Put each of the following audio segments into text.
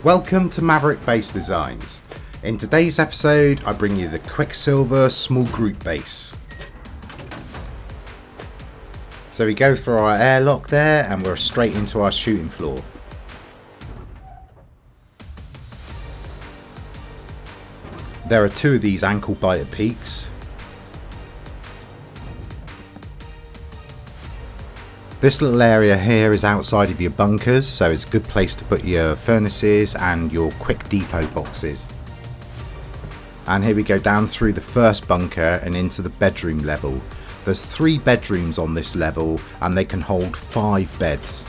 Welcome to Maverick Base Designs. In today's episode I bring you the Quicksilver small group base. So we go for our airlock there and we're straight into our shooting floor. There are two of these ankle biter peaks. This little area here is outside of your bunkers, so it's a good place to put your furnaces and your quick depot boxes. And here we go down through the first bunker and into the bedroom level. There's 3 bedrooms on this level and they can hold 5 beds.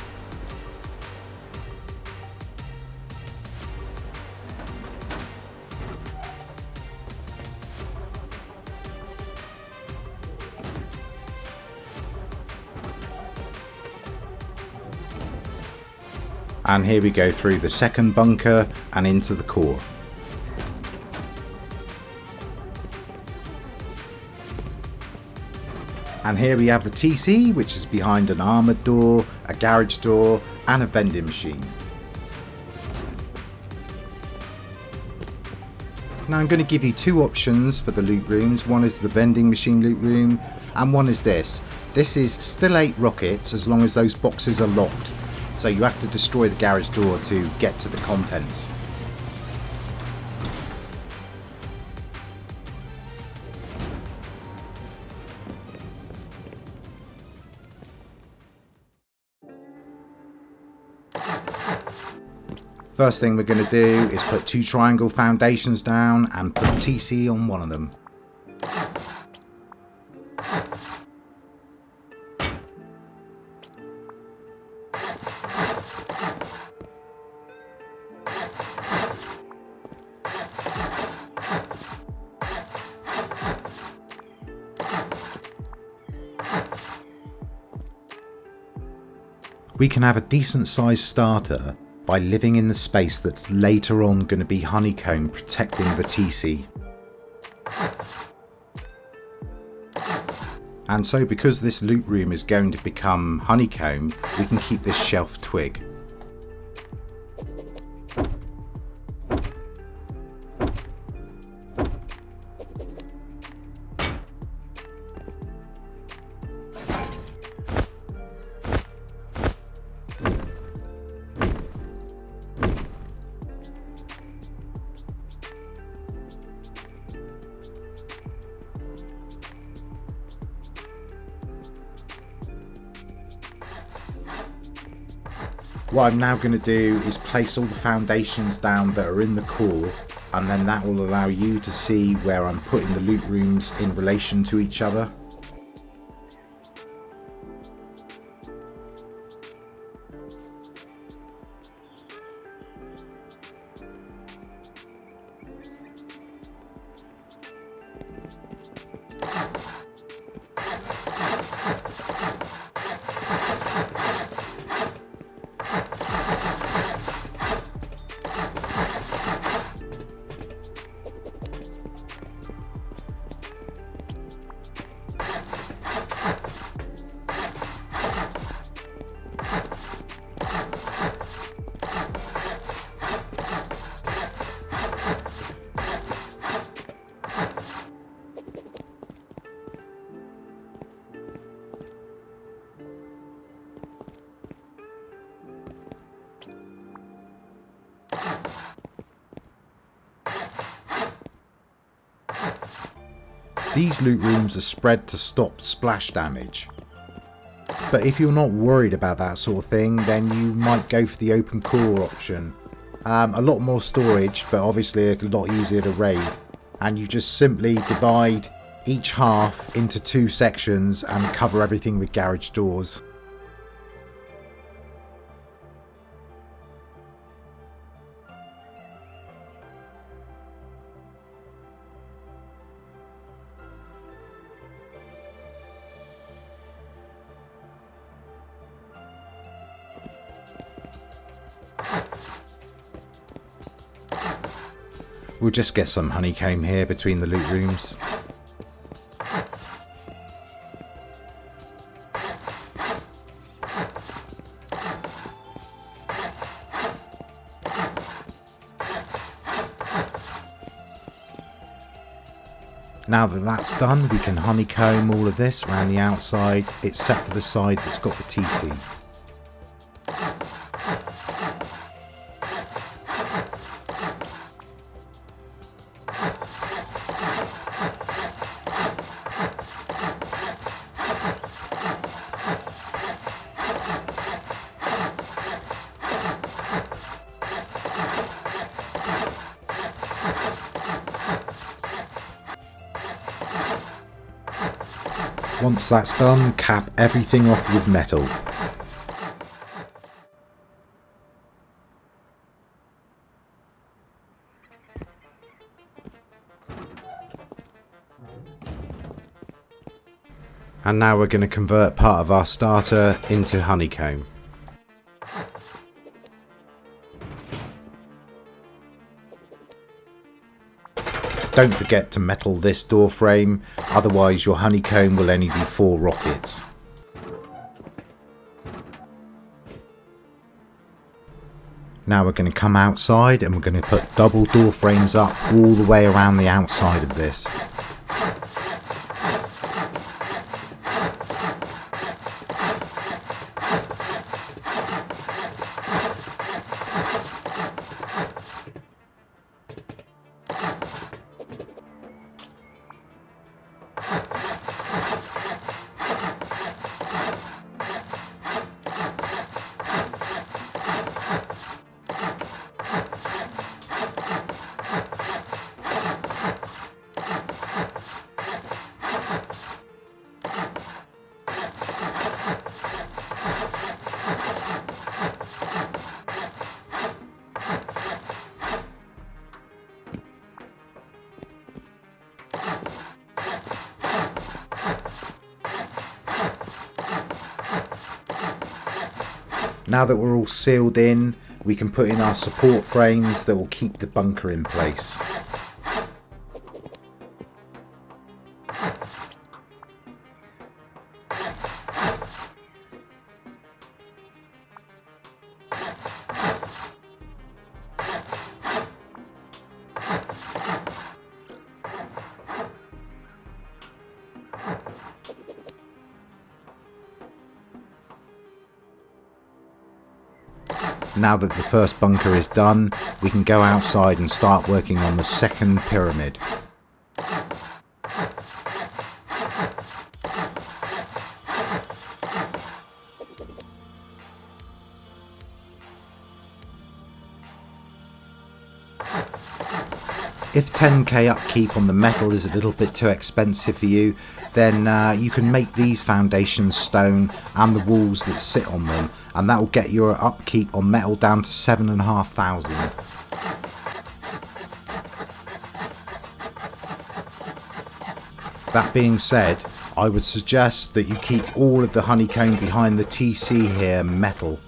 And here we go through the second bunker and into the core. And here we have the TC, which is behind an armoured door, a garage door and a vending machine. Now I'm going to give you 2 options for the loot rooms. One is the vending machine loot room and one is this. This is still 8 rockets as long as those boxes are locked. So you have to destroy the garage door to get to the contents. First thing we're going to do is put 2 triangle foundations down and put TC on one of them. We can have a decent sized starter by living in the space that's later on going to be honeycomb protecting the TC. And so because this loot room is going to become honeycomb, we can keep this shelf twig. What I'm now going to do is place all the foundations down that are in the core, and then that will allow you to see where I'm putting the loot rooms in relation to each other. These loot rooms are spread to stop splash damage. But if you're not worried about that sort of thing, then you might go for the open core option. A lot more storage, but obviously a lot easier to raid. And you just simply divide each half into 2 sections and cover everything with garage doors. We'll just get some honeycomb here between the loot rooms. Now that that's done, we can honeycomb all of this around the outside, except for the side that's got the TC. Once that's done, cap everything off with metal. And now we're going to convert part of our starter into honeycomb. Don't forget to metal this door frame, otherwise your honeycomb will only be 4 rockets. Now we're going to come outside and we're going to put double door frames up all the way around the outside of this. Now that we're all sealed in, we can put in our support frames that will keep the bunker in place. Now that the first bunker is done, we can go outside and start working on the second pyramid. If 10k upkeep on the metal is a little bit too expensive for you, then you can make these foundations stone and the walls that sit on them, and that will get your upkeep on metal down to 7,500. That being said, I would suggest that you keep all of the honeycomb behind the TC here metal.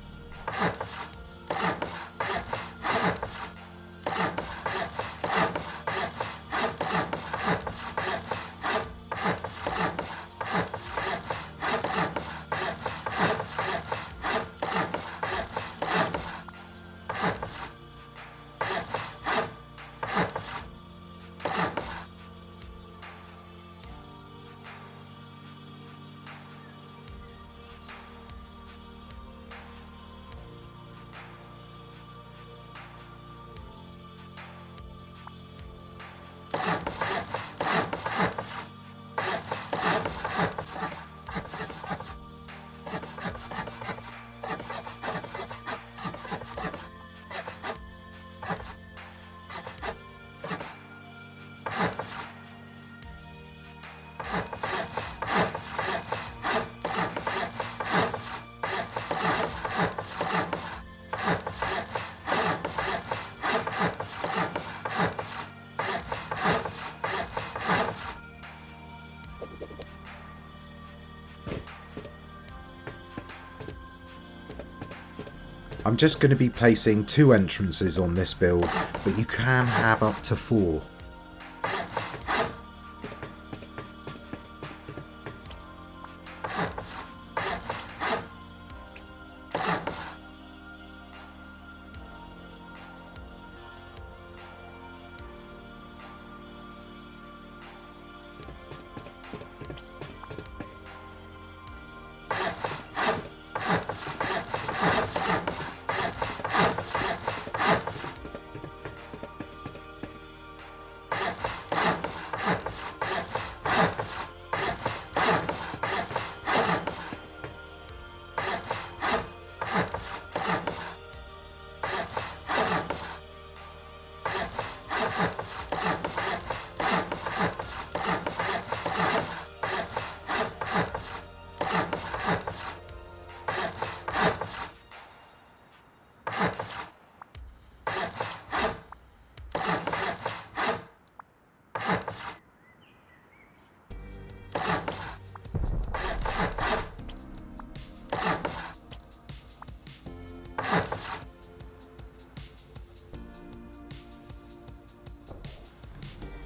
I'm just going to be placing 2 entrances on this build, but you can have up to 4.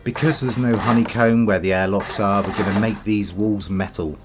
Because there's no honeycomb where the airlocks are, we're going to make these walls metal.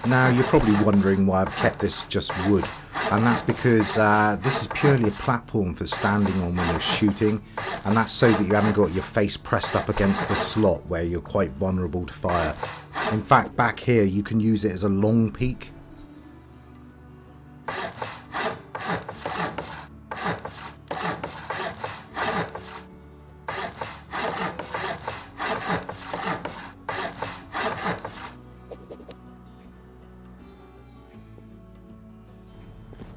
Now you're probably wondering why I've kept this just wood, and that's because this is purely a platform for standing on when you're shooting, and that's so that you haven't got your face pressed up against the slot where you're quite vulnerable to fire. In fact, back here you can use it as a long peak.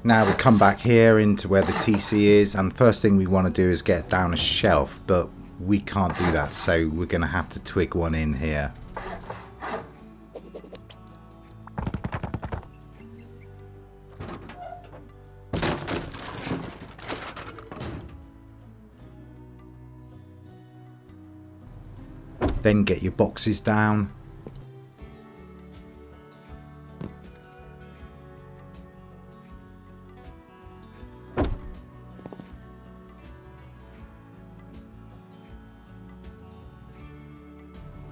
Now we come back here into where the TC is, and first thing we want to do is get down a shelf, but we can't do that, so we're going to have to twig one in here. Then get your boxes down.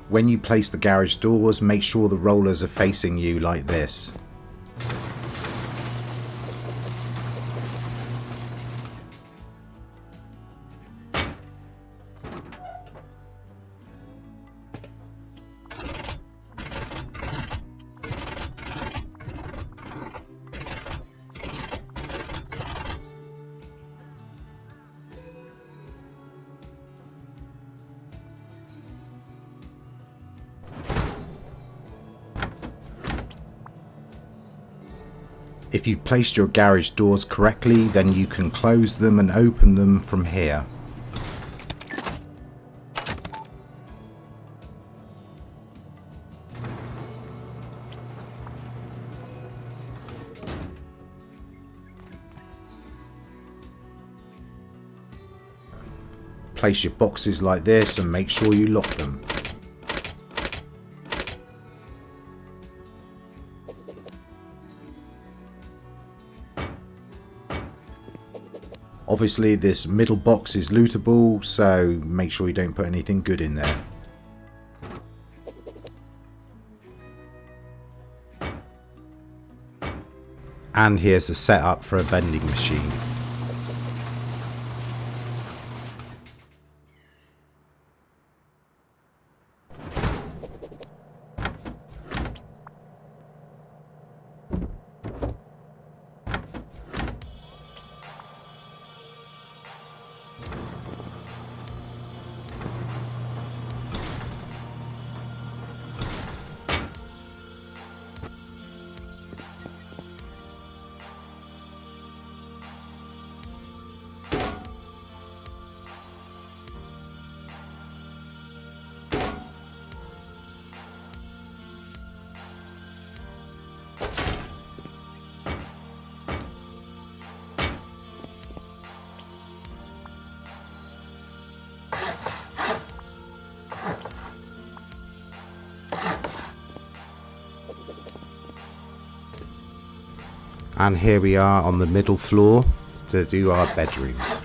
When you place the garage doors, make sure the rollers are facing you like this. If you've placed your garage doors correctly, then you can close them and open them from here. place your boxes like this and make sure you lock them. Obviously this middle box is lootable, so make sure you don't put anything good in there. And here's the setup for a vending machine. And here we are on the middle floor to do our bedrooms.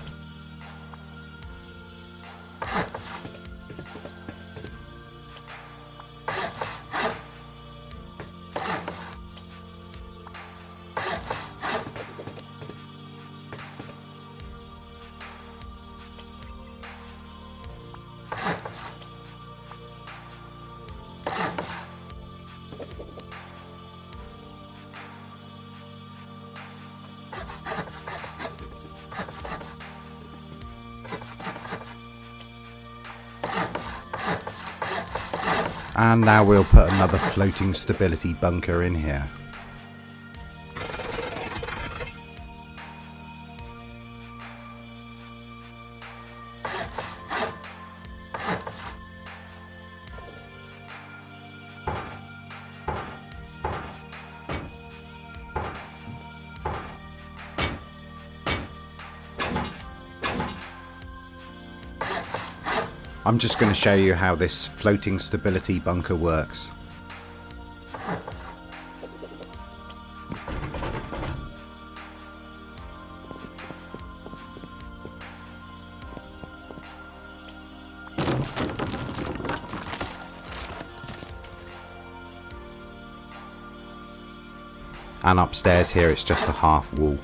And now we'll put another floating stability bunker in here. I'm just going to show you how this floating stability bunker works. And upstairs here it's just a half wall.